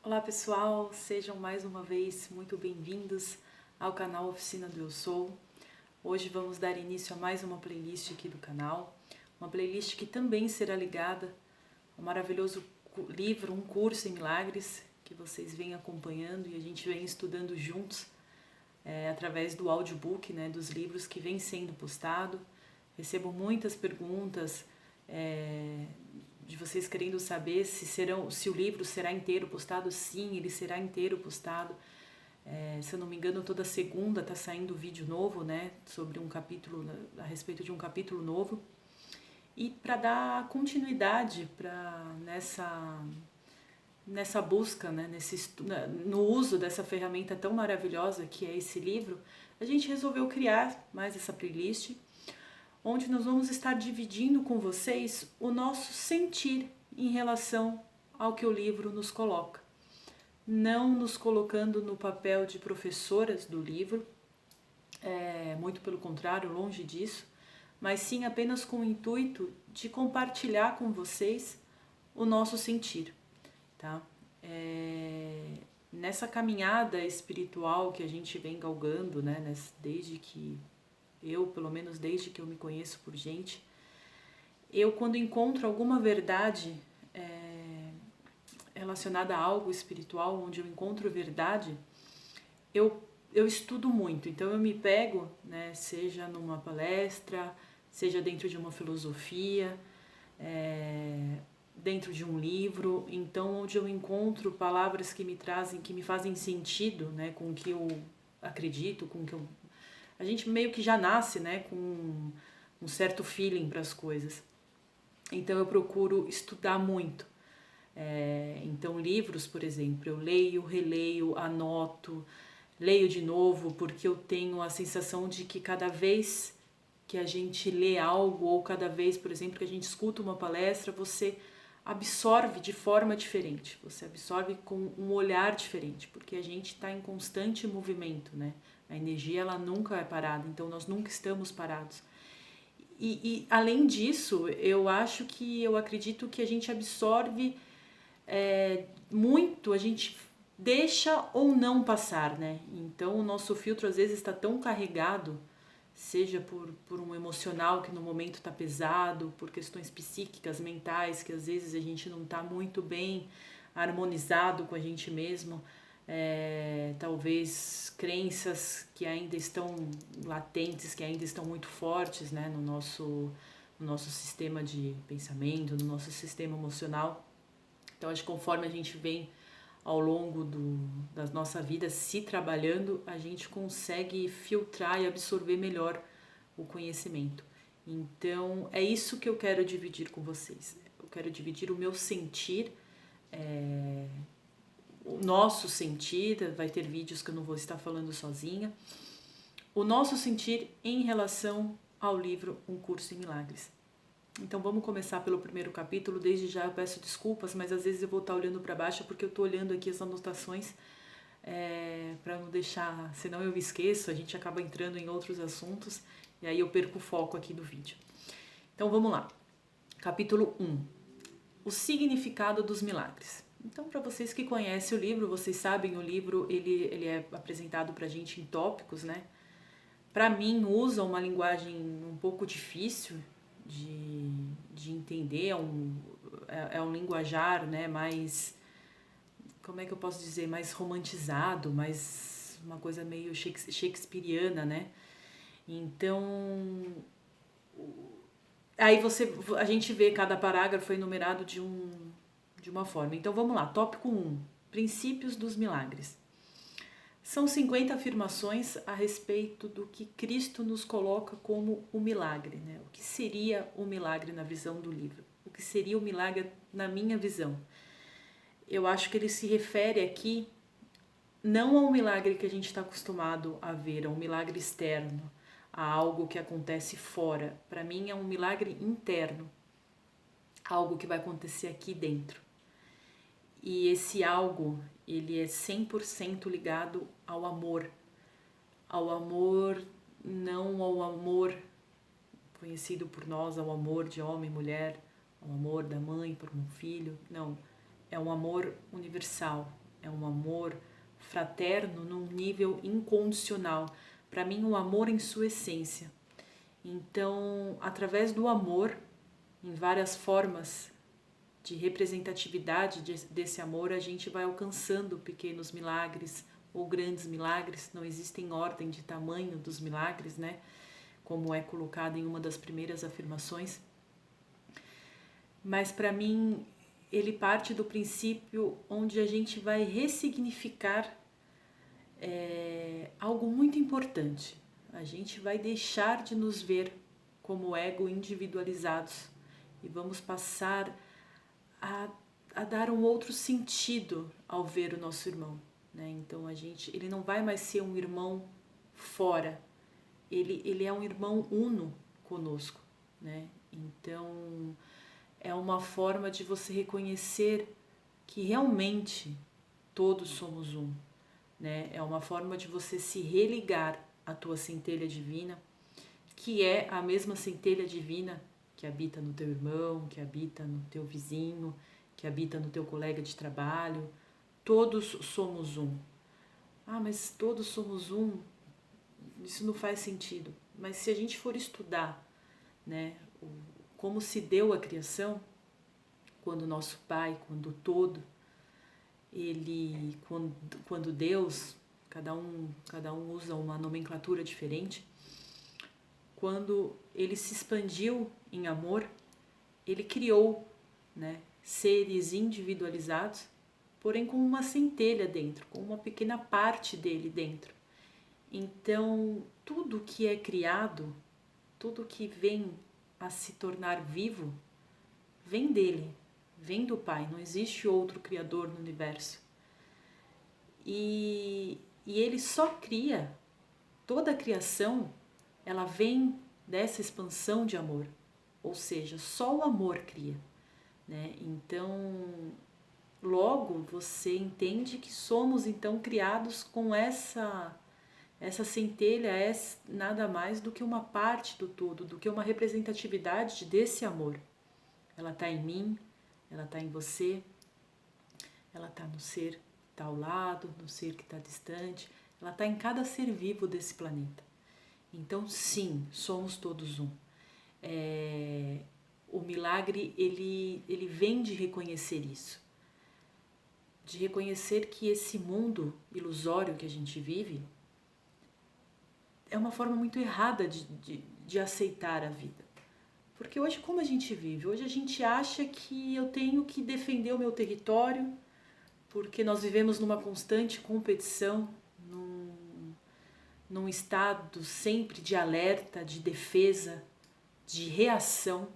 Olá pessoal, sejam mais uma vez muito bem-vindos ao canal Oficina do Eu Sou. Hoje vamos dar início a mais uma playlist aqui do canal, uma playlist que também será ligada ao maravilhoso livro Um Curso em Milagres, que vocês vêm acompanhando e a gente vem estudando juntos através do audiobook, dos livros que vem sendo postado. Recebo muitas perguntas de vocês querendo saber se o livro será inteiro postado. Sim, ele será inteiro postado. Se eu não me engano, toda segunda está saindo vídeo novo, sobre um capítulo, a respeito de um capítulo novo. E para dar continuidade nessa busca, no uso dessa ferramenta tão maravilhosa que é esse livro, a gente resolveu criar mais essa playlist, onde nós vamos estar dividindo com vocês o nosso sentir em relação ao que o livro nos coloca. Não nos colocando no papel de professoras do livro, muito pelo contrário, longe disso, mas sim apenas com o intuito de compartilhar com vocês o nosso sentir, tá? Nessa caminhada espiritual que a gente vem galgando, desde que pelo menos desde que eu me conheço por gente, quando encontro alguma verdade relacionada a algo espiritual, onde eu encontro verdade, eu estudo muito. Então eu me pego, seja numa palestra, seja dentro de uma filosofia, dentro de um livro, então onde eu encontro palavras que me fazem sentido, com o que eu acredito, com o que a gente meio que já nasce, com um certo feeling para as coisas. Então eu procuro estudar muito. Então livros, por exemplo, eu leio, releio, anoto, leio de novo, porque eu tenho a sensação de que cada vez que a gente lê algo, ou cada vez, por exemplo, que a gente escuta uma palestra, você absorve de forma diferente, você absorve com um olhar diferente, porque a gente está em constante movimento, A energia, ela nunca é parada, então nós nunca estamos parados. E além disso, eu acredito que a gente absorve muito, a gente deixa ou não passar, Então o nosso filtro às vezes está tão carregado, seja por um emocional que no momento está pesado, por questões psíquicas, mentais, que às vezes a gente não está muito bem harmonizado com a gente mesmo, talvez crenças que ainda estão latentes, que ainda estão muito fortes, no nosso sistema de pensamento, no nosso sistema emocional. Então acho que conforme a gente vem ao longo da nossa vida se trabalhando, a gente consegue filtrar e absorver melhor o conhecimento. Então é isso que eu quero dividir com vocês. Eu quero dividir o meu sentir, o nosso sentir. Vai ter vídeos que eu não vou estar falando sozinha. O nosso sentir em relação ao livro Um Curso em Milagres. Então vamos começar pelo primeiro capítulo. Desde já eu peço desculpas, mas às vezes eu vou estar olhando para baixo porque eu estou olhando aqui as anotações para não deixar, senão eu me esqueço, a gente acaba entrando em outros assuntos e aí eu perco o foco aqui do vídeo. Então vamos lá. Capítulo 1. O significado dos milagres. Então, para vocês que conhecem o livro, vocês sabem, o livro ele é apresentado para a gente em tópicos, Para mim, usa uma linguagem um pouco difícil de entender, é um linguajar, mais, como é que eu posso dizer, mais romantizado, mais uma coisa meio shakespeariana, Então, aí a gente vê cada parágrafo enumerado de uma forma. Então vamos lá, tópico 1, princípios dos milagres. São 50 afirmações a respeito do que Cristo nos coloca como o milagre, O que seria o milagre na visão do livro? O que seria o milagre na minha visão? Eu acho que ele se refere aqui não ao milagre que a gente está acostumado a ver, a um milagre externo, a algo que acontece fora. Para mim é um milagre interno, algo que vai acontecer aqui dentro. E esse algo, ele é 100% ligado ao amor, não ao amor conhecido por nós, ao amor de homem e mulher, ao amor da mãe por um filho, não, é um amor universal, é um amor fraterno num nível incondicional. Para mim, o amor em sua essência. Então, através do amor, em várias formas de representatividade desse amor, a gente vai alcançando pequenos milagres ou grandes milagres. Não existem ordem de tamanho dos milagres, né? Como é colocado em uma das primeiras afirmações. Mas para mim, ele parte do princípio onde a gente vai ressignificar algo muito importante. A gente vai deixar de nos ver como ego individualizados e vamos passar a dar um outro sentido ao ver o nosso irmão, né? Então ele não vai mais ser um irmão fora, ele é um irmão uno conosco, né? Então é uma forma de você reconhecer que realmente todos somos um, né? É uma forma de você se religar à tua centelha divina, que é a mesma centelha divina que habita no teu irmão, que habita no teu vizinho, que habita no teu colega de trabalho. Todos somos um. Ah, mas todos somos um? Isso não faz sentido. Mas se a gente for estudar, né, como se deu a criação, quando nosso Pai, quando o todo, quando Deus, cada um usa uma nomenclatura diferente, quando ele se expandiu em amor, ele criou, né, seres individualizados, porém com uma centelha dentro, com uma pequena parte dele dentro. Então, tudo que é criado, tudo que vem a se tornar vivo, vem dele, vem do Pai. Não existe outro criador no universo. E ele só cria, toda a criação, ela vem dessa expansão de amor. Ou seja, só o amor cria, né? Então, logo você entende que somos então criados com essa centelha, é nada mais do que uma parte do todo, do que uma representatividade desse amor. Ela está em mim, ela está em você, ela está no ser que está ao lado, no ser que está distante, ela está em cada ser vivo desse planeta. Então, sim, somos todos um. O milagre, ele vem de reconhecer isso. De reconhecer que esse mundo ilusório que a gente vive é uma forma muito errada de aceitar a vida. Porque hoje, como a gente vive? Hoje a gente acha que eu tenho que defender o meu território, porque nós vivemos numa constante competição, num estado sempre de alerta, de defesa, de reação.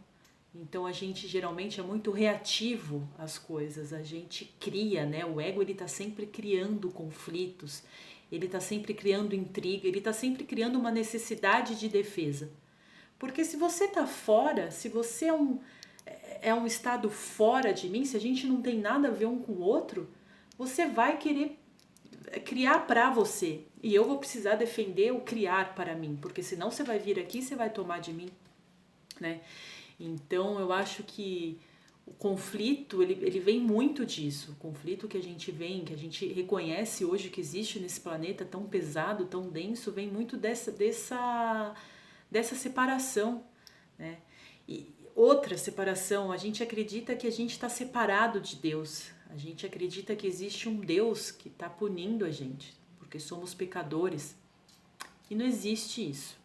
Então a gente geralmente é muito reativo às coisas, a gente cria, né? O ego, ele está sempre criando conflitos, ele está sempre criando intriga, ele está sempre criando uma necessidade de defesa. Porque se você está fora, se você é um estado fora de mim, se a gente não tem nada a ver um com o outro, você vai querer criar para você. E eu vou precisar defender o criar para mim, porque senão você vai vir aqui e você vai tomar de mim, né? Então eu acho que o conflito, ele vem muito disso. O conflito que a gente reconhece hoje que existe nesse planeta tão pesado, tão denso, vem muito dessa separação, né? E outra separação, a gente acredita que a gente está separado de Deus. A gente acredita que existe um Deus que está punindo a gente, porque somos pecadores. E não existe isso.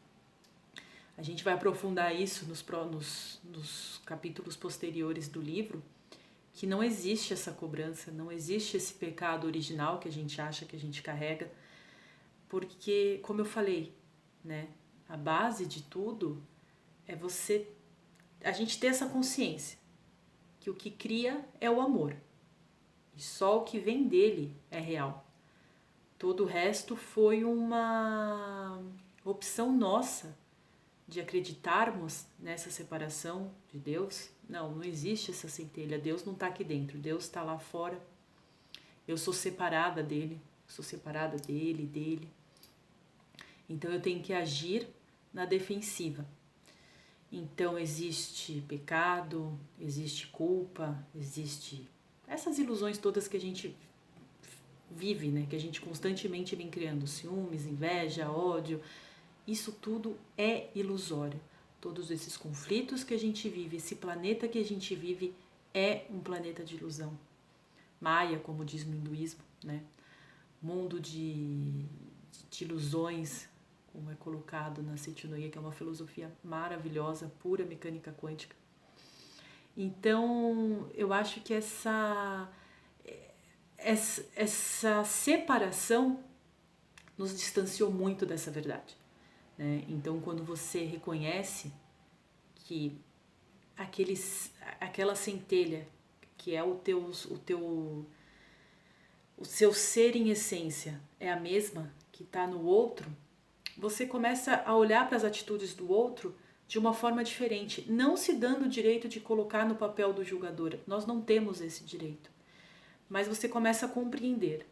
A gente vai aprofundar isso nos capítulos posteriores do livro, que não existe essa cobrança, não existe esse pecado original que a gente acha que a gente carrega, porque, como eu falei, né, a base de tudo é a gente ter essa consciência que o que cria é o amor, e só o que vem dele é real. Todo o resto foi uma opção nossa de acreditarmos nessa separação de Deus. Não existe essa centelha. Deus não está aqui dentro, Deus está lá fora. Eu sou separada dele, sou separada dele. Então eu tenho que agir na defensiva. Então existe pecado, existe culpa, existe essas ilusões todas que a gente vive, né? Que a gente constantemente vem criando ciúmes, inveja, ódio. Isso tudo é ilusório. Todos esses conflitos que a gente vive, esse planeta que a gente vive é um planeta de ilusão. Maya, como diz no hinduísmo, né? Mundo de ilusões, como é colocado na Seitinoye, que é uma filosofia maravilhosa, pura mecânica quântica. Então, eu acho que essa separação nos distanciou muito dessa verdade, né? Então, quando você reconhece que aquela centelha que é o seu ser em essência é a mesma que está no outro, você começa a olhar para as atitudes do outro de uma forma diferente, não se dando o direito de colocar no papel do julgador. Nós não temos esse direito. Mas você começa a compreender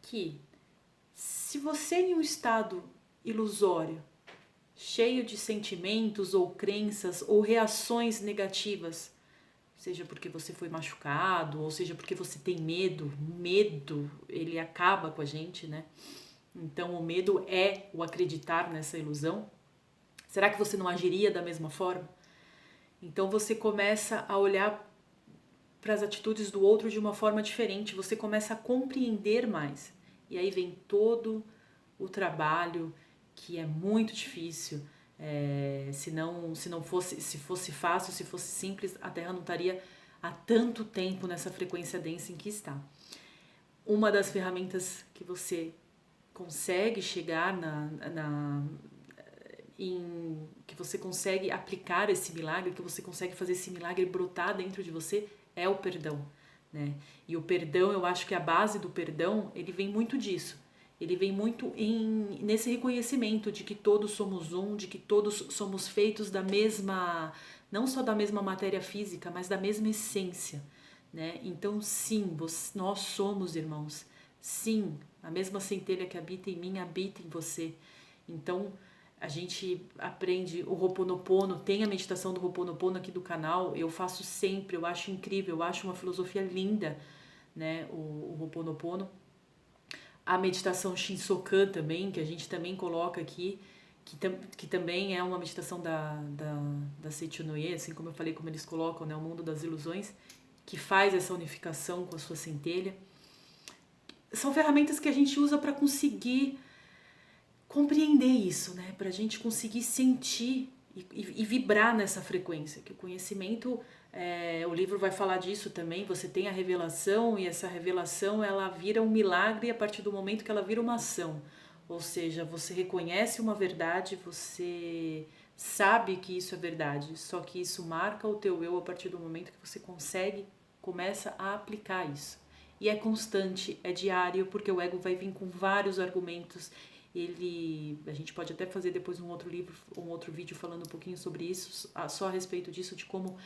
que se você em um estado ilusório, cheio de sentimentos ou crenças ou reações negativas, seja porque você foi machucado, ou seja porque você tem medo, ele acaba com a gente, né? Então o medo é o acreditar nessa ilusão. Será que você não agiria da mesma forma? Então você começa a olhar para as atitudes do outro de uma forma diferente, você começa a compreender mais. E aí vem todo o trabalho que é muito difícil. Se fosse fácil, se fosse simples, a Terra não estaria há tanto tempo nessa frequência densa em que está. Uma das ferramentas que você consegue chegar que você consegue aplicar esse milagre, que você consegue fazer esse milagre brotar dentro de você, é o perdão, né? E o perdão, eu acho que a base do perdão, ele vem muito disso. Ele vem muito nesse reconhecimento de que todos somos um, de que todos somos feitos da mesma, não só da mesma matéria física, mas da mesma essência, né? Então, sim, nós somos irmãos. Sim, a mesma centelha que habita em mim habita em você. Então, a gente aprende o Ho'oponopono, tem a meditação do Ho'oponopono aqui do canal, eu faço sempre, eu acho incrível, eu acho uma filosofia linda, né, o Ho'oponopono. A meditação Shinsokan também, que a gente também coloca aqui, que também é uma meditação da Seitinoye, assim como eu falei, como eles colocam, né, o mundo das ilusões, que faz essa unificação com a sua centelha. São ferramentas que a gente usa para conseguir compreender isso, né? Para a gente conseguir sentir e vibrar nessa frequência, que o conhecimento, o livro vai falar disso também, você tem a revelação e essa revelação ela vira um milagre a partir do momento que ela vira uma ação, ou seja, você reconhece uma verdade, você sabe que isso é verdade, só que isso marca o teu eu a partir do momento que você começa a aplicar isso. E é constante, é diário, porque o ego vai vir com vários argumentos. A gente pode até fazer depois um outro vídeo falando um pouquinho sobre isso, só a respeito disso, de como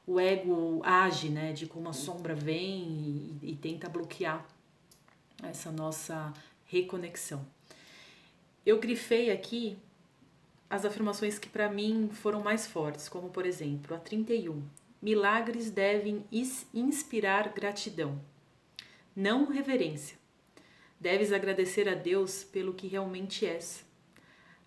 o ego age, né? De como a sombra vem e tenta bloquear essa nossa reconexão. Eu grifei aqui as afirmações que para mim foram mais fortes, como por exemplo, a 31. Milagres devem inspirar gratidão, não reverência. Deves agradecer a Deus pelo que realmente és.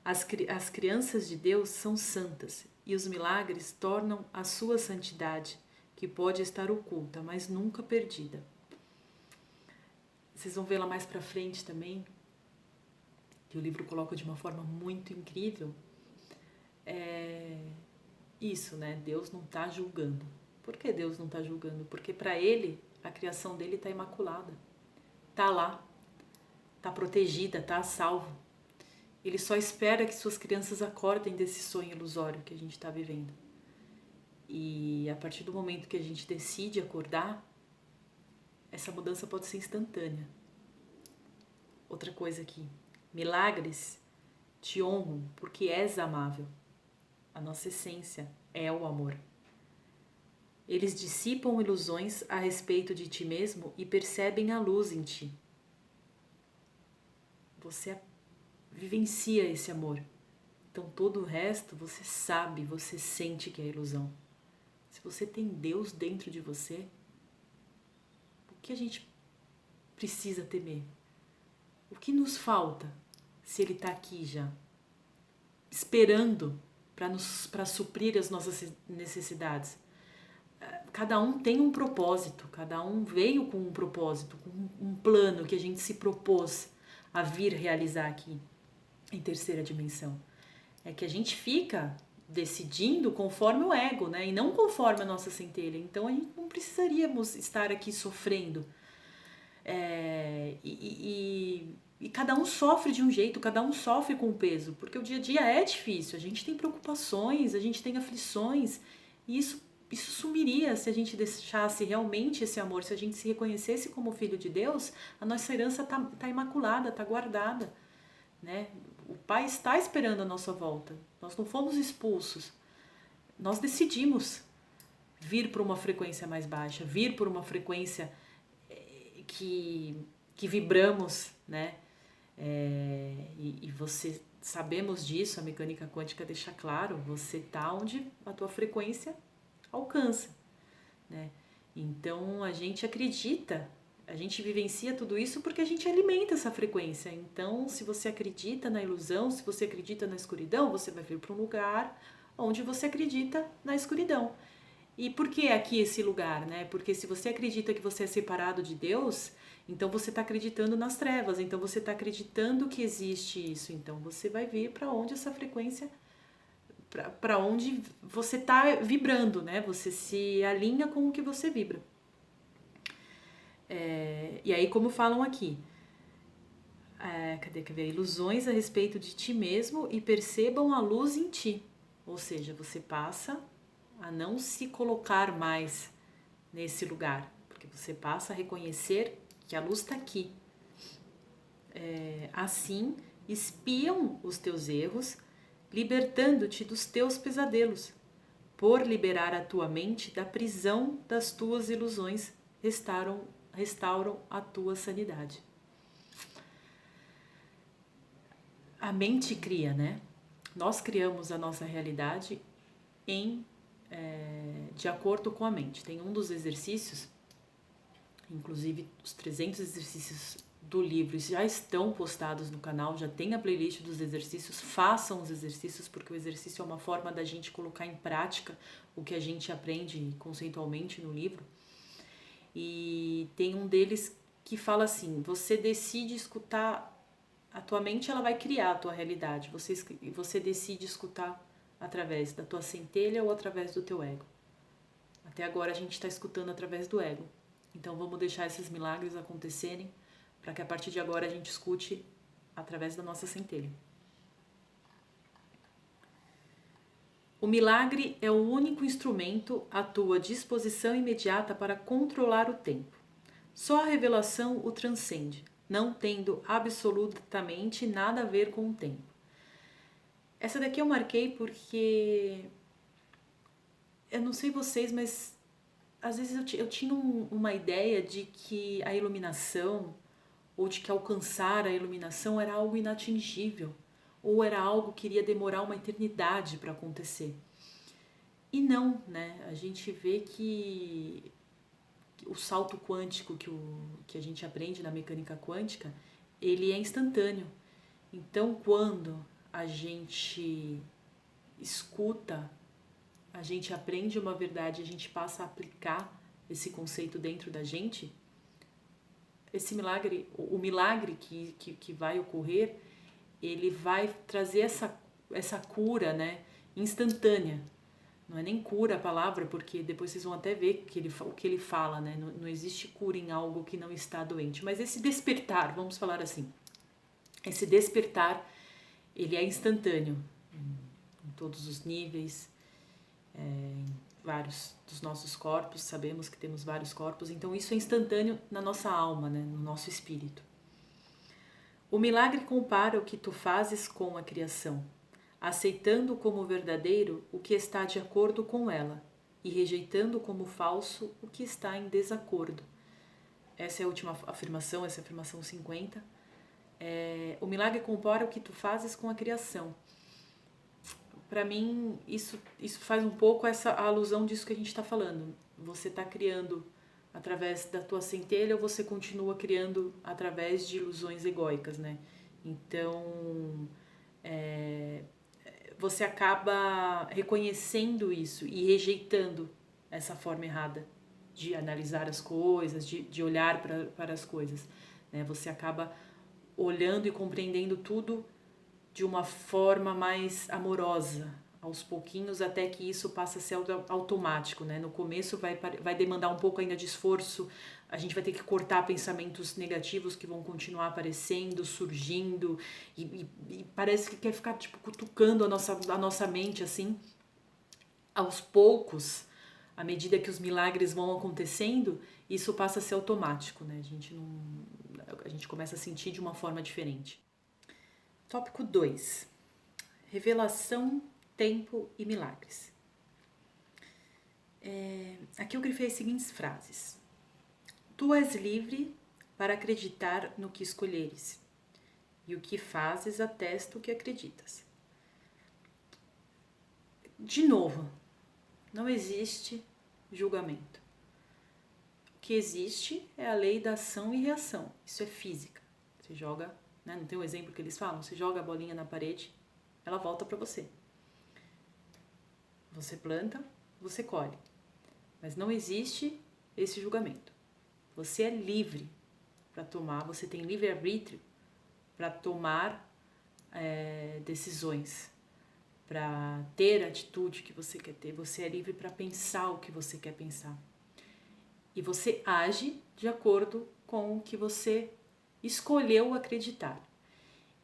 As crianças de Deus são santas e os milagres tornam a sua santidade, que pode estar oculta, mas nunca perdida. Vocês vão ver lá mais pra frente também, que o livro coloca de uma forma muito incrível, isso, né? Deus não está julgando. Por que Deus não está julgando? Porque para Ele, a criação dele está imaculada, está lá, está protegida, está a salvo. Ele só espera que suas crianças acordem desse sonho ilusório que a gente está vivendo. E a partir do momento que a gente decide acordar, essa mudança pode ser instantânea. Outra coisa aqui, milagres te honram porque és amável. A nossa essência é o amor. Eles dissipam ilusões a respeito de ti mesmo e percebem a luz em ti. Você vivencia esse amor. Então todo o resto você sabe, você sente que é ilusão. Se você tem Deus dentro de você, o que a gente precisa temer? O que nos falta se Ele está aqui já, esperando para suprir as nossas necessidades? Cada um tem um propósito, cada um veio com um propósito, com um plano que a gente se propôs a vir realizar aqui em terceira dimensão. É que a gente fica decidindo conforme o ego, né? E não conforme a nossa centelha. Então a gente não precisaríamos estar aqui sofrendo. E cada um sofre de um jeito, cada um sofre com o peso, porque o dia a dia é difícil, a gente tem preocupações, a gente tem aflições, e isso sumiria se a gente deixasse realmente esse amor, se a gente se reconhecesse como filho de Deus, a nossa herança tá imaculada, tá guardada, né? O Pai está esperando a nossa volta, nós não fomos expulsos, nós decidimos vir para uma frequência mais baixa, vir por uma frequência que vibramos, né? E você, sabemos disso, a mecânica quântica deixa claro, você está onde a tua frequência alcança, né? Então a gente acredita, a gente vivencia tudo isso porque a gente alimenta essa frequência. Então, se você acredita na ilusão, se você acredita na escuridão, você vai vir para um lugar onde você acredita na escuridão. E por que aqui esse lugar, né? Porque se você acredita que você é separado de Deus, então você está acreditando nas trevas, então você está acreditando que existe isso, então você vai vir para onde essa frequência, para onde você está vibrando, né? Você se alinha com o que você vibra. E aí, como falam aqui, quer ver? Ilusões a respeito de ti mesmo e percebam a luz em ti. Ou seja, você passa a não se colocar mais nesse lugar, porque você passa a reconhecer que a luz está aqui. Assim, espiam os teus erros, libertando-te dos teus pesadelos. Por liberar a tua mente da prisão das tuas ilusões, restauram a tua sanidade. A mente cria, né? Nós criamos a nossa realidade de acordo com a mente. Tem um dos exercícios, inclusive os 300 exercícios do livro já estão postados no canal, já tem a playlist dos exercícios, façam os exercícios, porque o exercício é uma forma da gente colocar em prática o que a gente aprende conceitualmente no livro. E tem um deles que fala assim, você decide escutar, a tua mente ela vai criar a tua realidade, você decide escutar através da tua centelha ou através do teu ego. Até agora a gente está escutando através do ego. Então vamos deixar esses milagres acontecerem para que a partir de agora a gente escute através da nossa centelha. O milagre é o único instrumento à tua disposição imediata para controlar o tempo. Só a revelação o transcende, não tendo absolutamente nada a ver com o tempo. Essa daqui eu marquei porque eu não sei vocês, mas às vezes eu tinha uma ideia de que a iluminação, ou de que alcançar a iluminação era algo inatingível, ou era algo que iria demorar uma eternidade para acontecer. E não, né? A gente vê que o salto quântico que a gente aprende na mecânica quântica, ele é instantâneo. Então, quando a gente escuta, a gente aprende uma verdade, a gente passa a aplicar esse conceito dentro da gente, esse milagre, o milagre que vai ocorrer, ele vai trazer essa cura, né, instantânea. Não é nem cura a palavra, porque depois vocês vão até ver o que ele fala, né? Não existe cura em algo que não está doente. Mas esse despertar, vamos falar assim, esse despertar, ele é instantâneo em todos os níveis, em vários dos nossos corpos, sabemos que temos vários corpos, então isso é instantâneo na nossa alma, né? No nosso espírito. O milagre compara o que tu fazes com a criação, aceitando como verdadeiro o que está de acordo com ela e rejeitando como falso o que está em desacordo. Essa é a última afirmação, essa é a afirmação 50. O milagre compara o que tu fazes com a criação. Para mim, isso faz um pouco essa alusão disso que a gente está falando. Você está criando através da tua centelha ou você continua criando através de ilusões egóicas, né? Então, você acaba reconhecendo isso e rejeitando essa forma errada de analisar as coisas, de olhar para as coisas, né? Você acaba olhando e compreendendo tudo de uma forma mais amorosa, aos pouquinhos, até que isso passa a ser automático, né? No começo vai demandar um pouco ainda de esforço, a gente vai ter que cortar pensamentos negativos que vão continuar aparecendo, surgindo, e parece que quer ficar tipo cutucando a nossa mente assim. Aos poucos, à medida que os milagres vão acontecendo, isso passa a ser automático, né? A gente começa a sentir de uma forma diferente. Tópico 2. Revelação, tempo e milagres. Aqui eu grifei as seguintes frases. Tu és livre para acreditar no que escolheres, e o que fazes atesta o que acreditas. De novo, não existe julgamento. O que existe é a lei da ação e reação. Isso é física. Você joga, né? Não tem um exemplo que eles falam? Você joga a bolinha na parede, ela volta para você. Você planta, você colhe. Mas não existe esse julgamento. Você é livre para tomar, você tem livre-arbítrio para tomar decisões, para ter a atitude que você quer ter. Você é livre para pensar o que você quer pensar. E você age de acordo com o que você escolheu acreditar.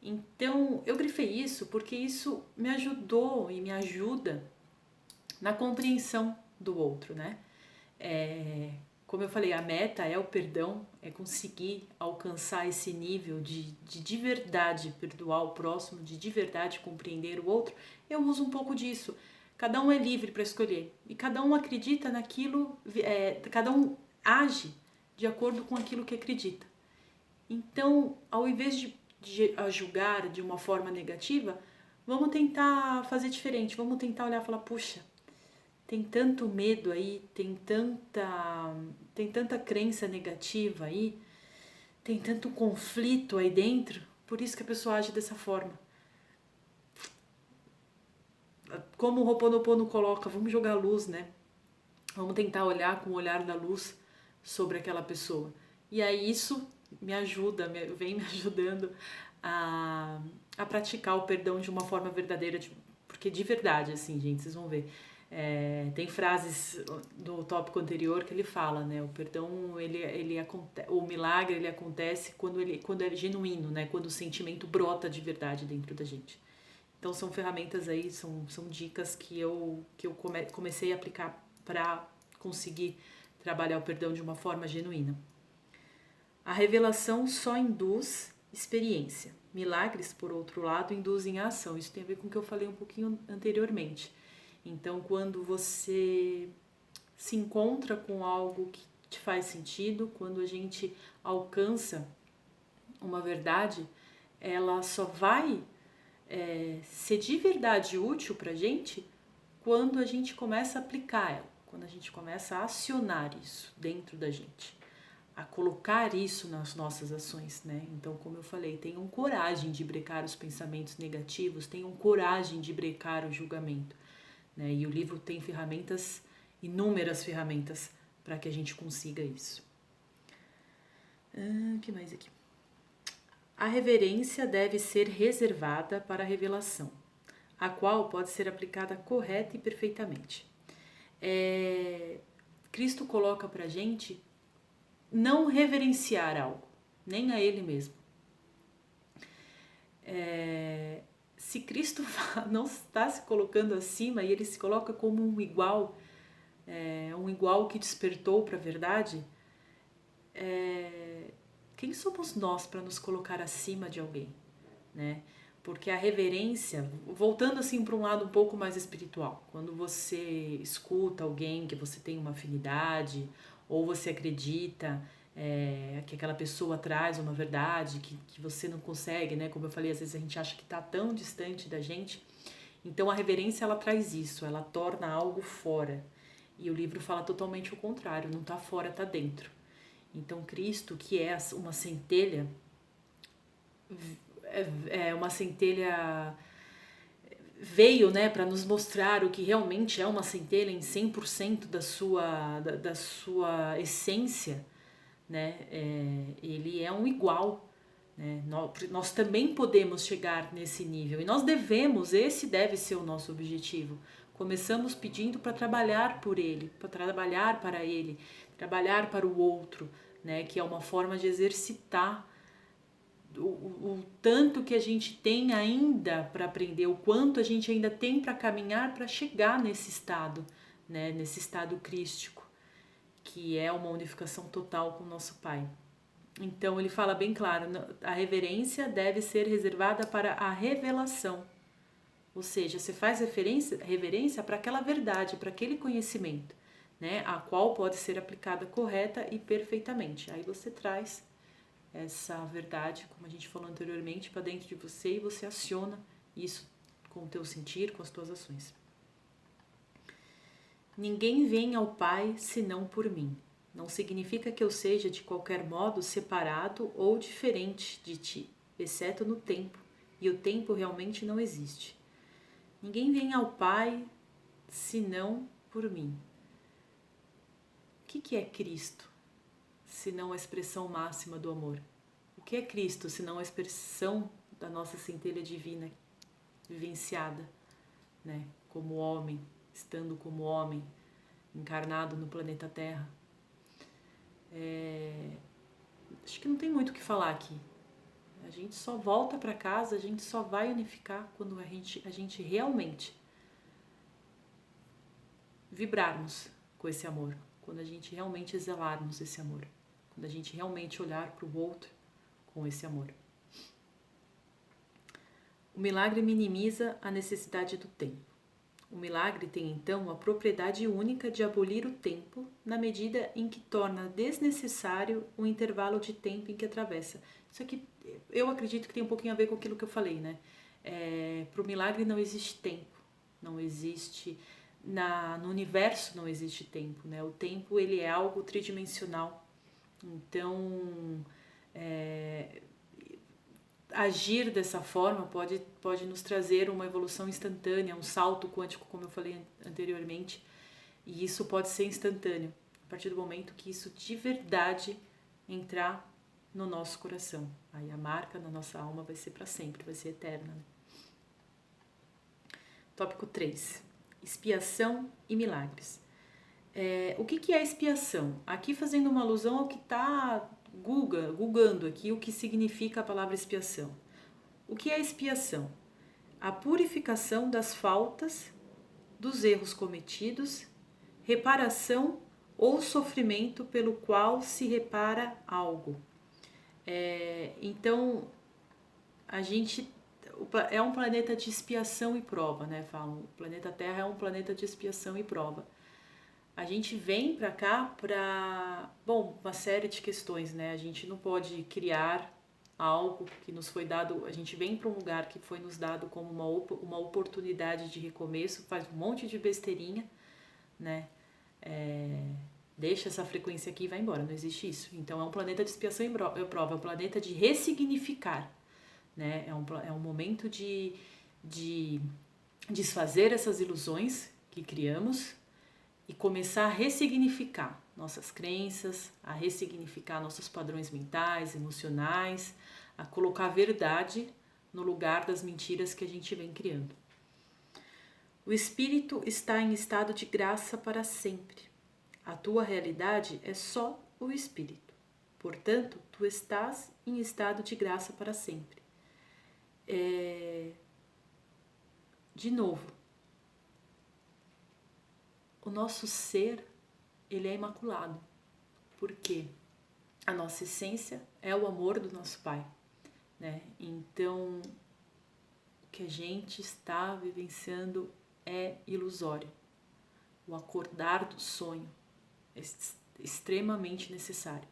Então, eu grifei isso porque isso me ajudou e me ajuda na compreensão do outro, né? Como eu falei, a meta é o perdão, é conseguir alcançar esse nível de verdade perdoar o próximo, de verdade compreender o outro. Eu uso um pouco disso. Cada um é livre para escolher e cada um acredita naquilo, cada um age de acordo com aquilo que acredita. Então, ao invés de julgar de uma forma negativa, vamos tentar fazer diferente, vamos tentar olhar e falar, puxa, tem tanto medo aí, tem tanta crença negativa aí, tem tanto conflito aí dentro, por isso que a pessoa age dessa forma. Como o Ho'oponopono coloca, vamos jogar luz, né? Vamos tentar olhar com o olhar da luz sobre aquela pessoa. E aí isso me ajuda, vem me ajudando a praticar o perdão de uma forma verdadeira, porque de verdade, assim, gente, vocês vão ver. Tem frases do tópico anterior que ele fala, né? O perdão, o milagre, ele acontece quando é genuíno, né? Quando o sentimento brota de verdade dentro da gente. Então são ferramentas aí, são dicas que eu comecei a aplicar para conseguir trabalhar o perdão de uma forma genuína. A revelação só induz experiência. Milagres, por outro lado, induzem a ação. Isso tem a ver com o que eu falei um pouquinho anteriormente. Então, quando você se encontra com algo que te faz sentido, quando a gente alcança uma verdade, ela só vai ser de verdade útil pra gente quando a gente começa a aplicar ela, quando a gente começa a acionar isso dentro da gente, a colocar isso nas nossas ações, né? Então, como eu falei, tenham coragem de brecar os pensamentos negativos, tenham coragem de brecar o julgamento, né? E o livro tem ferramentas, inúmeras ferramentas, para que a gente consiga isso. O que mais aqui? A reverência deve ser reservada para a revelação, a qual pode ser aplicada correta e perfeitamente. Cristo coloca pra gente não reverenciar algo, nem a Ele mesmo. Se Cristo não está se colocando acima e Ele se coloca como um igual que despertou para a verdade, quem somos nós para nos colocar acima de alguém, né? Porque a reverência, voltando assim para um lado um pouco mais espiritual, quando você escuta alguém que você tem uma afinidade, ou você acredita que aquela pessoa traz uma verdade que você não consegue, né? Como eu falei, às vezes a gente acha que está tão distante da gente. Então a reverência, ela traz isso, ela torna algo fora. E o livro fala totalmente o contrário, não está fora, está dentro. Então Cristo, que é uma centelha, é uma centelha, veio, né, para nos mostrar o que realmente é uma centelha em 100% da sua essência, né? Ele é um igual, né? Nós também podemos chegar nesse nível e nós devemos, esse deve ser o nosso objetivo. Começamos pedindo para trabalhar por ele, para trabalhar para ele, trabalhar para o outro, né? Que é uma forma de exercitar o tanto que a gente tem ainda para aprender, o quanto a gente ainda tem para caminhar para chegar nesse estado, né? Nesse estado crístico, que é uma unificação total com o nosso Pai. Então ele fala bem claro, a reverência deve ser reservada para a revelação. Ou seja, você faz reverência para aquela verdade, para aquele conhecimento, né? A qual pode ser aplicada correta e perfeitamente. Aí você traz essa verdade, como a gente falou anteriormente, para dentro de você e você aciona isso com o teu sentir, com as tuas ações. Ninguém vem ao Pai senão por mim. Não significa que eu seja de qualquer modo separado ou diferente de ti, exceto no tempo, e o tempo realmente não existe. Ninguém vem ao Pai senão por mim. O que é Cristo, senão a expressão máxima do amor? O que é Cristo, senão a expressão da nossa centelha divina vivenciada, né? Como homem, estando como homem, encarnado no planeta Terra? Acho que não tem muito o que falar aqui. A gente só volta para casa, a gente só vai unificar quando a gente realmente vibrarmos com esse amor, quando a gente realmente exalarmos esse amor, quando a gente realmente olhar para o outro com esse amor. O milagre minimiza a necessidade do tempo. O milagre tem então a propriedade única de abolir o tempo na medida em que torna desnecessário o intervalo de tempo em que atravessa. Isso aqui eu acredito que tem um pouquinho a ver com aquilo que eu falei, né? Para o milagre não existe tempo, não existe... No universo não existe tempo, né? O tempo ele é algo tridimensional. Então, agir dessa forma pode nos trazer uma evolução instantânea, um salto quântico, como eu falei anteriormente, e isso pode ser instantâneo, a partir do momento que isso de verdade entrar no nosso coração. Aí a marca na nossa alma vai ser para sempre, vai ser eterna. Né? Tópico 3. Expiação e milagres. O que é expiação? Aqui fazendo uma alusão ao que está googando aqui o que significa a palavra expiação. O que é expiação? A purificação das faltas, dos erros cometidos, reparação ou sofrimento pelo qual se repara algo. Então, a gente é um planeta de expiação e prova, né? Falam, o planeta Terra é um planeta de expiação e prova. A gente vem para cá para, uma série de questões, né? A gente não pode criar algo que nos foi dado, a gente vem para um lugar que foi nos dado como uma oportunidade de recomeço, faz um monte de besteirinha, né? Deixa essa frequência aqui e vai embora, não existe isso. Então é um planeta de expiação e prova, é um planeta de ressignificar, né? É um momento de desfazer essas ilusões que criamos e começar a ressignificar nossas crenças, a ressignificar nossos padrões mentais, emocionais, a colocar a verdade no lugar das mentiras que a gente vem criando. O espírito está em estado de graça para sempre. A tua realidade é só o espírito. Portanto, tu estás em estado de graça para sempre. De novo, o nosso ser, ele é imaculado. Por quê? A nossa essência é o amor do nosso Pai, né? Então, o que a gente está vivenciando é ilusório. O acordar do sonho é extremamente necessário.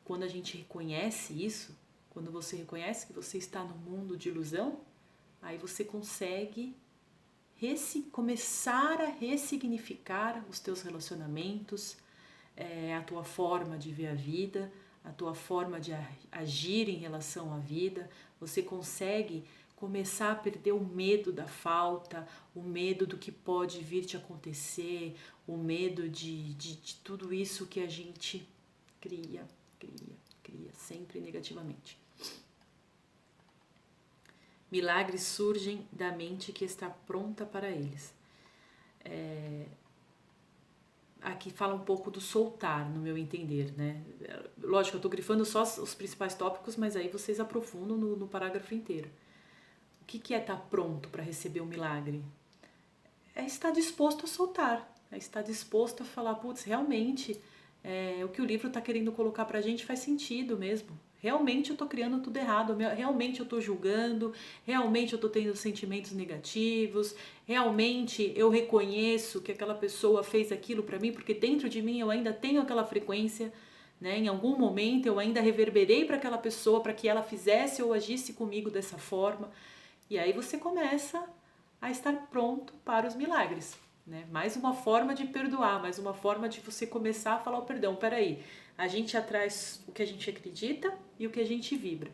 Quando a gente reconhece isso, quando você reconhece que você está no mundo de ilusão, aí você consegue começar a ressignificar os teus relacionamentos, a tua forma de ver a vida, a tua forma de agir em relação à vida. Você consegue começar a perder o medo da falta, o medo do que pode vir te acontecer, o medo de tudo isso que a gente cria sempre negativamente. Milagres surgem da mente que está pronta para eles. Aqui fala um pouco do soltar, no meu entender, né? Lógico, eu estou grifando só os principais tópicos, mas aí vocês aprofundam no parágrafo inteiro. O que é estar pronto para receber o milagre? É estar disposto a soltar, é estar disposto a falar, putz, realmente, o que o livro está querendo colocar para a gente faz sentido mesmo. Realmente eu estou criando tudo errado, realmente eu estou julgando, realmente eu estou tendo sentimentos negativos, realmente eu reconheço que aquela pessoa fez aquilo para mim, porque dentro de mim eu ainda tenho aquela frequência, né? Em algum momento eu ainda reverberei para aquela pessoa para que ela fizesse ou agisse comigo dessa forma. E aí você começa a estar pronto para os milagres, né? Mais uma forma de perdoar, mais uma forma de você começar a falar o perdão. Peraí, a gente atrai o que a gente acredita e o que a gente vibra,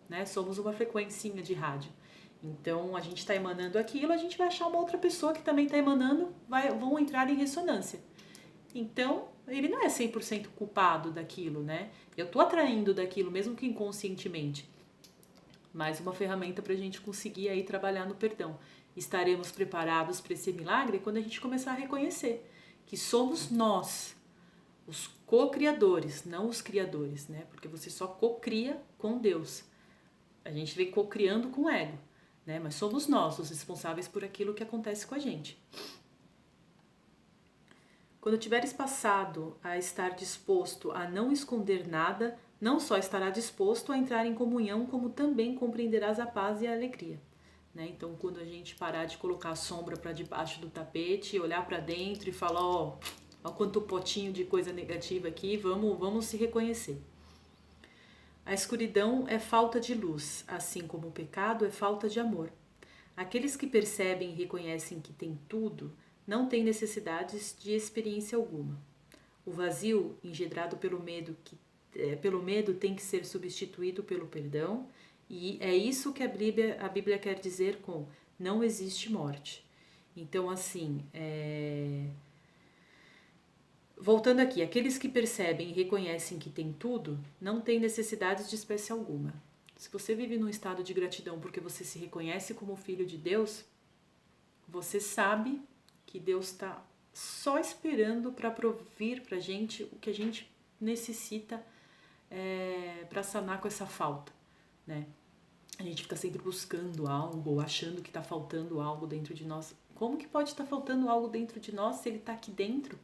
né? Somos uma frequencinha de rádio. Então, a gente está emanando aquilo, a gente vai achar uma outra pessoa que também está emanando, vão entrar em ressonância. Então, ele não é 100% culpado daquilo, né? Eu estou atraindo daquilo, mesmo que inconscientemente. Mais uma ferramenta para a gente conseguir aí trabalhar no perdão. Estaremos preparados para esse milagre quando a gente começar a reconhecer que somos nós, os co-criadores, não os criadores, né? Porque você só co-cria com Deus. A gente vem co-criando com o ego, né? Mas somos nós os responsáveis por aquilo que acontece com a gente. Quando tiveres passado a estar disposto a não esconder nada, não só estará disposto a entrar em comunhão, como também compreenderás a paz e a alegria. Né? Então, quando a gente parar de colocar a sombra para debaixo do tapete, olhar para dentro e falar, ó quanto potinho de coisa negativa aqui, vamos se reconhecer. A escuridão é falta de luz, assim como o pecado é falta de amor. Aqueles que percebem e reconhecem que têm tudo, não têm necessidades de experiência alguma. O vazio, engendrado pelo medo tem que ser substituído pelo perdão, e é isso que a Bíblia quer dizer com não existe morte. Então, assim, voltando aqui, aqueles que percebem e reconhecem que têm tudo, não têm necessidades de espécie alguma. Se você vive num estado de gratidão porque você se reconhece como filho de Deus, você sabe que Deus está só esperando para provir para a gente o que a gente necessita para sanar com essa falta, né? A gente fica sempre buscando algo ou achando que está faltando algo dentro de nós. Como que pode estar faltando algo dentro de nós se ele está aqui dentro?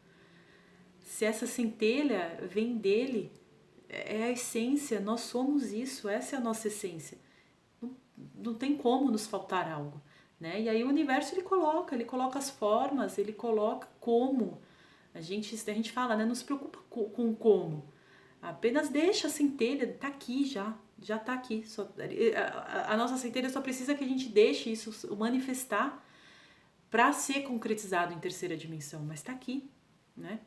Se essa centelha vem dele, é a essência, nós somos isso, essa é a nossa essência. Não tem como nos faltar algo, né? E aí o universo ele coloca as formas, ele coloca como. A gente fala, né? Não se preocupa com como. Apenas deixa a centelha, tá aqui já tá aqui. A nossa centelha só precisa que a gente deixe isso manifestar para ser concretizado em terceira dimensão, mas tá aqui, né?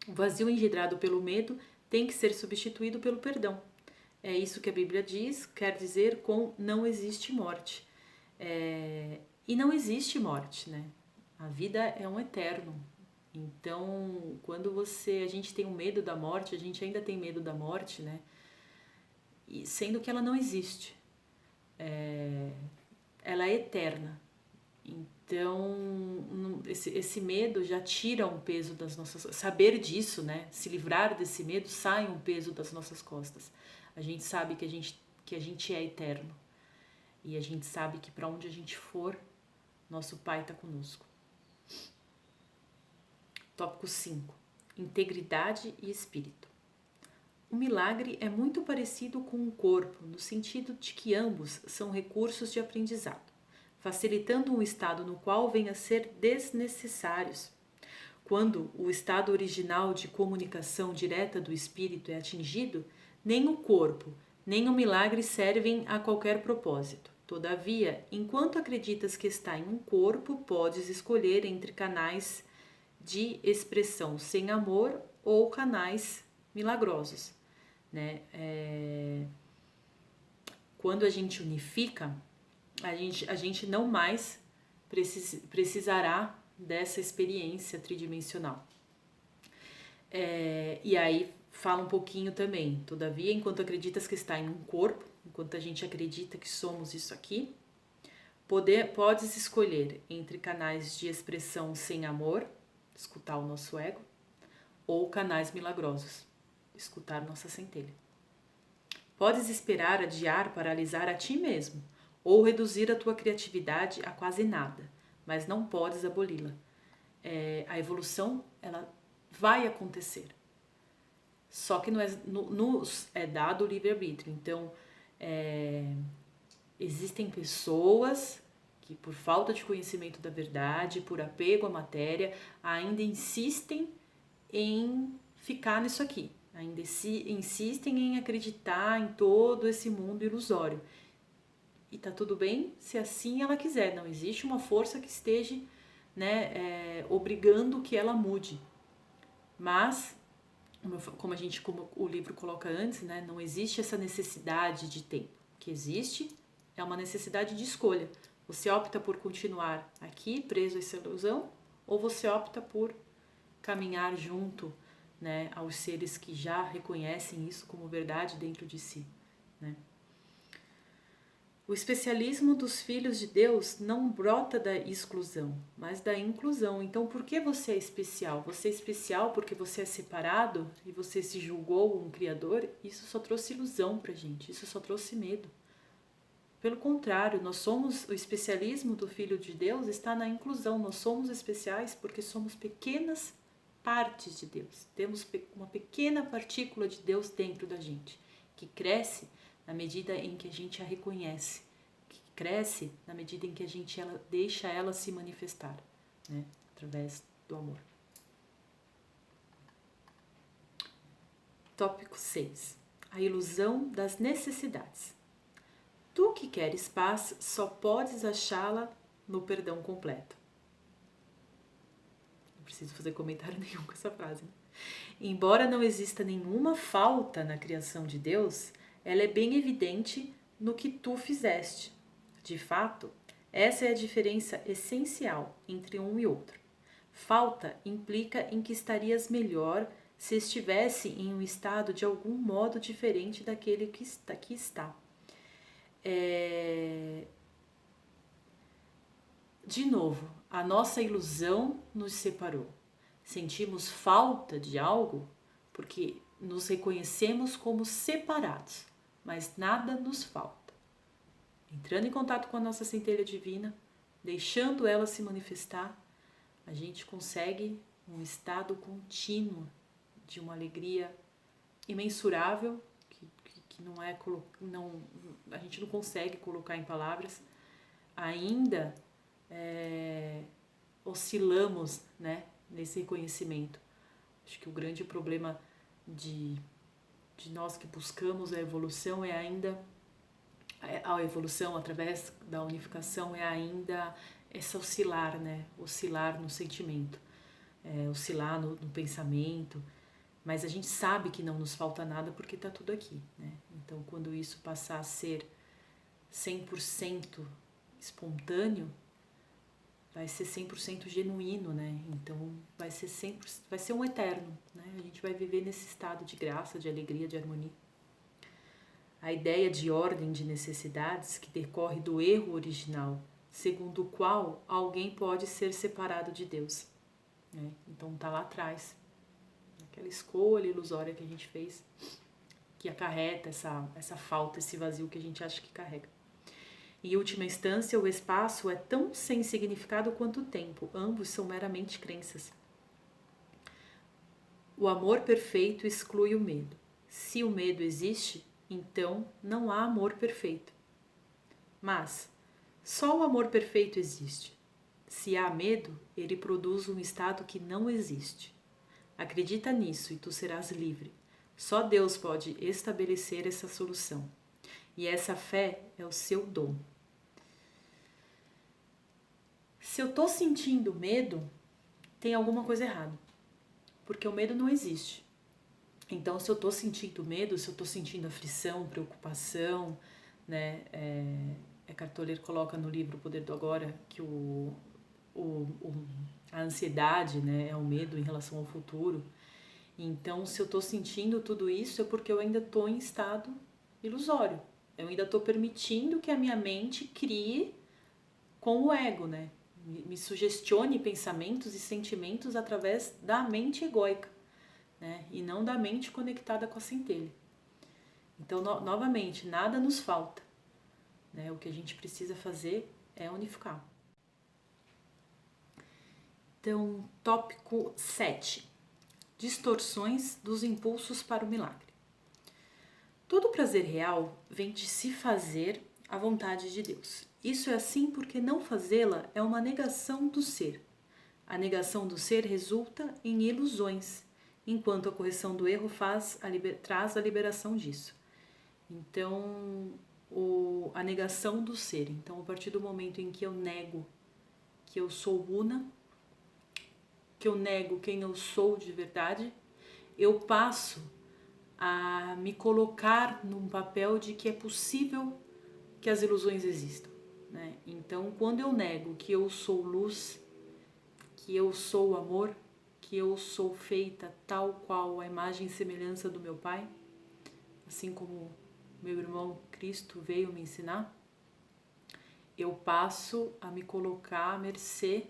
O vazio engendrado pelo medo tem que ser substituído pelo perdão. É isso que a Bíblia diz, quer dizer com não existe morte. E não existe morte, né? A vida é um eterno. Então, quando a gente tem o medo da morte, a gente ainda tem medo da morte, né? E sendo que ela não existe. Ela é eterna. Então, esse medo já tira um peso das nossas... Saber disso, né? Se livrar desse medo, sai um peso das nossas costas. A gente sabe que a gente é eterno. E a gente sabe que para onde a gente for, nosso Pai está conosco. Tópico 5. Integridade e espírito. O milagre é muito parecido com o corpo, no sentido de que ambos são recursos de aprendizado, facilitando um estado no qual venham a ser desnecessários. Quando o estado original de comunicação direta do espírito é atingido, nem o corpo, nem o milagre servem a qualquer propósito. Todavia, enquanto acreditas que está em um corpo, podes escolher entre canais de expressão sem amor ou canais milagrosos, né? Quando a gente unifica, a gente não mais precisará dessa experiência tridimensional. E aí fala um pouquinho também. Todavia, enquanto acreditas que está em um corpo, enquanto a gente acredita que somos isso aqui, podes escolher entre canais de expressão sem amor, escutar o nosso ego, ou canais milagrosos, escutar nossa centelha. Podes esperar, adiar, paralisar a ti mesmo, ou reduzir a tua criatividade a quase nada, mas não podes aboli-la. A evolução, ela vai acontecer. Só que nos é dado o livre-arbítrio. Então, existem pessoas que, por falta de conhecimento da verdade, por apego à matéria, ainda insistem em ficar nisso aqui. Ainda insistem em acreditar em todo esse mundo ilusório. E tá tudo bem se assim ela quiser. Não existe uma força que esteja, né, obrigando que ela mude. Mas, como o livro coloca antes, né, não existe essa necessidade de tempo. O que existe é uma necessidade de escolha. Você opta por continuar aqui, preso a essa ilusão, ou você opta por caminhar junto, né, aos seres que já reconhecem isso como verdade dentro de si, né? O especialismo dos filhos de Deus não brota da exclusão, mas da inclusão. Então, por que você é especial? Você é especial porque você é separado e você se julgou um criador? Isso só trouxe ilusão pra gente, isso só trouxe medo. Pelo contrário, o especialismo do Filho de Deus está na inclusão. Nós somos especiais porque somos pequenas partes de Deus. Temos uma pequena partícula de Deus dentro da gente, que cresce na medida em que a gente a reconhece, que cresce na medida em que a gente deixa ela se manifestar, né, através do amor. Tópico 6. A ilusão das necessidades. Tu que queres paz, só podes achá-la no perdão completo. Não preciso fazer comentário nenhum com essa frase, né? Embora não exista nenhuma falta na criação de Deus, ela é bem evidente no que tu fizeste. De fato, essa é a diferença essencial entre um e outro. Falta implica em que estarias melhor se estivesse em um estado de algum modo diferente daquele que está. De novo, a nossa ilusão nos separou. Sentimos falta de algo porque nos reconhecemos como separados, mas nada nos falta. Entrando em contato com a nossa centelha divina, deixando ela se manifestar, a gente consegue um estado contínuo de uma alegria imensurável que a gente não consegue colocar em palavras. Ainda oscilamos, né, nesse reconhecimento. Acho que o grande problema de nós que buscamos a evolução é ainda a evolução através da unificação é ainda essa oscilar, né? Oscilar no sentimento, oscilar no pensamento, mas a gente sabe que não nos falta nada porque está tudo aqui, né? Então, quando isso passar a ser 100% espontâneo, vai ser 100% genuíno, né? Então, vai ser um eterno, né? A gente vai viver nesse estado de graça, de alegria, de harmonia. A ideia de ordem de necessidades que decorre do erro original, segundo o qual alguém pode ser separado de Deus, né? Então, tá lá atrás, aquela escolha ilusória que a gente fez, que acarreta essa falta, esse vazio que a gente acha que carrega. Em última instância, o espaço é tão sem significado quanto o tempo. Ambos são meramente crenças. O amor perfeito exclui o medo. Se o medo existe, então não há amor perfeito. Mas só o amor perfeito existe. Se há medo, ele produz um estado que não existe. Acredita nisso e tu serás livre. Só Deus pode estabelecer essa solução. E essa fé é o seu dom. Se eu tô sentindo medo, tem alguma coisa errada, porque o medo não existe. Então, se eu tô sentindo medo, se eu tô sentindo aflição, preocupação, né? Eckhart Tolle coloca no livro O Poder do Agora que a ansiedade, né, é o medo em relação ao futuro. Então, se eu estou sentindo tudo isso, é porque eu ainda estou em estado ilusório. Eu ainda estou permitindo que a minha mente crie com o ego, né? Me sugestione pensamentos e sentimentos através da mente egóica, né? E não da mente conectada com a centelha. Então, novamente, nada nos falta, né? O que a gente precisa fazer é unificar. Então, tópico 7. Distorções dos impulsos para o milagre. Todo prazer real vem de se fazer a vontade de Deus. Isso é assim porque não fazê-la é uma negação do ser. A negação do ser resulta em ilusões, enquanto a correção do erro traz a liberação disso. Então, a negação do ser. Então, a partir do momento em que eu nego que eu sou una, que eu nego quem eu sou de verdade, eu passo a me colocar num papel de que é possível que as ilusões existam, né? Então, quando eu nego que eu sou luz, que eu sou amor, que eu sou feita tal qual a imagem e semelhança do meu Pai, assim como meu irmão Cristo veio me ensinar, eu passo a me colocar à mercê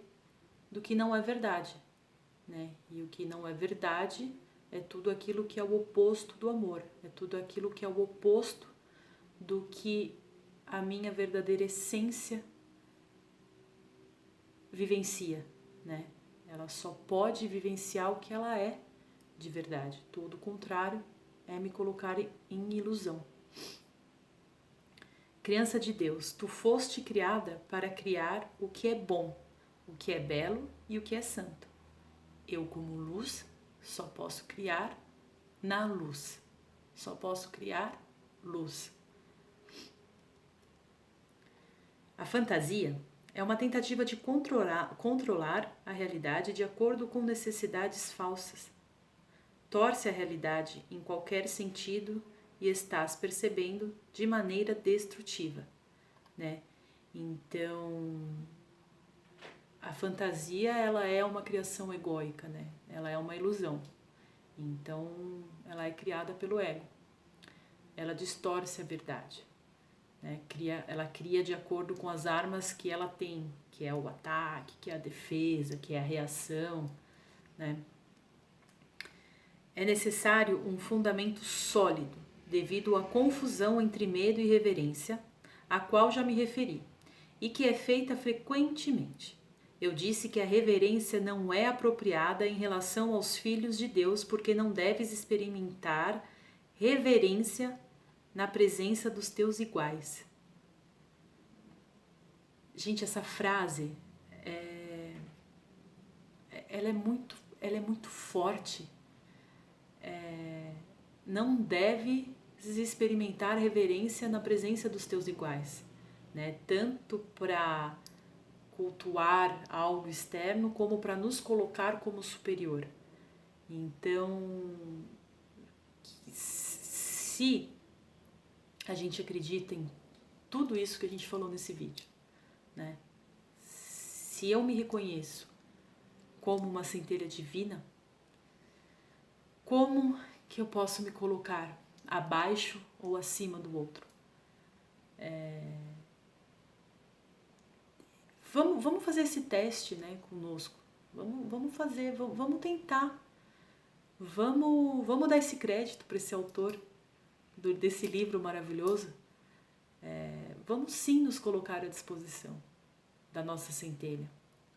do que não é verdade, né? E o que não é verdade é tudo aquilo que é o oposto do amor, é tudo aquilo que é o oposto do que a minha verdadeira essência vivencia, né? Ela só pode vivenciar o que ela é de verdade. Todo o contrário é me colocar em ilusão. Criança de Deus, tu foste criada para criar o que é bom, o que é belo e o que é santo. Eu, como luz, só posso criar na luz. Só posso criar luz. A fantasia é uma tentativa de controlar a realidade de acordo com necessidades falsas. Torce a realidade em qualquer sentido e estás percebendo de maneira destrutiva, né? Então, a fantasia, ela é uma criação egóica, né? Ela é uma ilusão. Então, ela é criada pelo ego. Ela distorce a verdade, né? Ela cria de acordo com as armas que ela tem, que é o ataque, que é a defesa, que é a reação, né? É necessário um fundamento sólido, devido à confusão entre medo e reverência, a qual já me referi, e que é feita frequentemente. Eu disse que a reverência não é apropriada em relação aos filhos de Deus, porque não deves experimentar reverência na presença dos teus iguais. Gente, essa frase ela é muito forte. Não deve experimentar reverência na presença dos teus iguais, né? Tanto para cultuar algo externo como para nos colocar como superior. Então, se a gente acredita em tudo isso que a gente falou nesse vídeo, né? Se eu me reconheço como uma centelha divina, como que eu posso me colocar abaixo ou acima do outro? Vamos fazer esse teste, né, conosco. Vamos fazer, vamos tentar. Vamos dar esse crédito para esse autor desse livro maravilhoso. Vamos sim nos colocar à disposição da nossa centelha.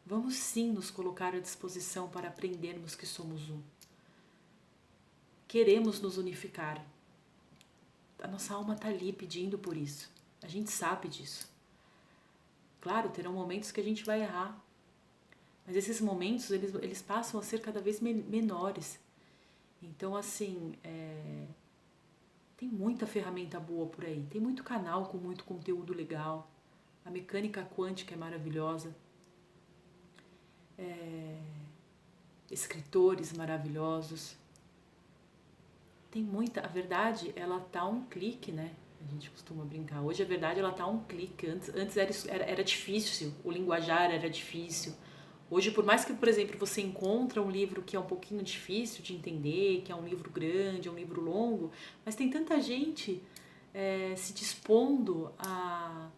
Vamos sim nos colocar à disposição para aprendermos que somos um. Queremos nos unificar. A nossa alma está ali pedindo por isso. A gente sabe disso. Claro, terão momentos que a gente vai errar. Mas esses momentos, eles passam a ser cada vez menores. Então, assim, tem muita ferramenta boa por aí. Tem muito canal com muito conteúdo legal. A mecânica quântica é maravilhosa. escritores maravilhosos. Tem muita... A verdade, ela tá a um clique, né? A gente costuma brincar. Hoje a verdade, ela tá a um clique. Antes era difícil, o linguajar era difícil. Hoje, por mais que, por exemplo, você encontra um livro que é um pouquinho difícil de entender, que é um livro grande, é um livro longo, mas tem tanta gente se dispondo a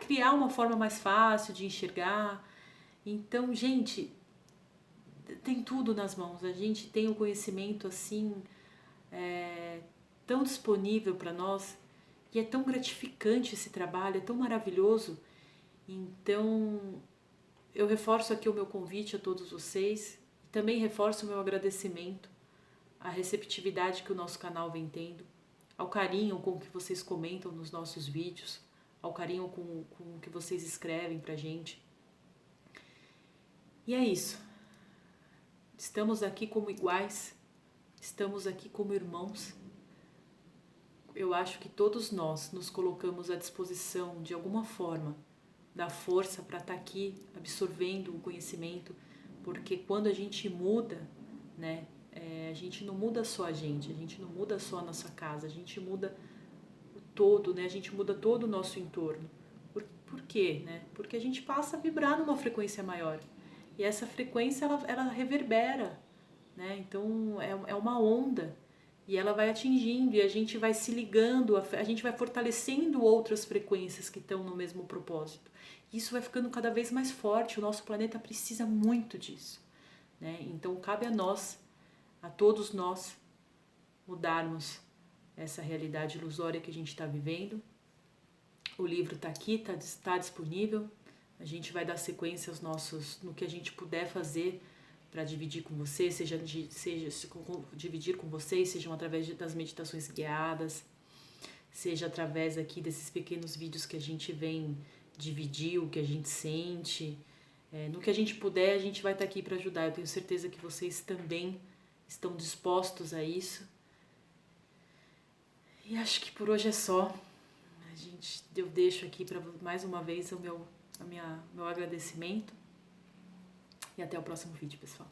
criar uma forma mais fácil de enxergar. Então, gente, tem tudo nas mãos. A gente tem o conhecimento assim tão disponível para nós e é tão gratificante esse trabalho, é tão maravilhoso. Então, eu reforço aqui o meu convite a todos vocês e também reforço o meu agradecimento à receptividade que o nosso canal vem tendo, ao carinho com que vocês comentam nos nossos vídeos, ao carinho com que vocês escrevem pra gente. E é isso. Estamos aqui como iguais, estamos aqui como irmãos. Eu acho que todos nós nos colocamos à disposição, de alguma forma, da força para estar aqui absorvendo o conhecimento, porque quando a gente muda, né, a gente não muda só a gente não muda só a nossa casa, a gente muda o todo, né, a gente muda todo o nosso entorno. Por quê? Né? Porque a gente passa a vibrar numa frequência maior. E essa frequência, ela reverbera, né? Então, é uma onda. E ela vai atingindo, e a gente vai se ligando, a gente vai fortalecendo outras frequências que estão no mesmo propósito. Isso vai ficando cada vez mais forte, o nosso planeta precisa muito disso, né? Então, cabe a nós, a todos nós, mudarmos essa realidade ilusória que a gente está vivendo. O livro está aqui, está disponível. A gente vai dar sequência aos no que a gente puder fazer para dividir com você, seja dividir com vocês, sejam através das meditações guiadas, seja através aqui desses pequenos vídeos que a gente vem dividir o que a gente sente. No que a gente puder, a gente vai estar aqui para ajudar. Eu tenho certeza que vocês também estão dispostos a isso. E acho que por hoje é só. Eu deixo aqui para mais uma vez o meu agradecimento. E até o próximo vídeo, pessoal.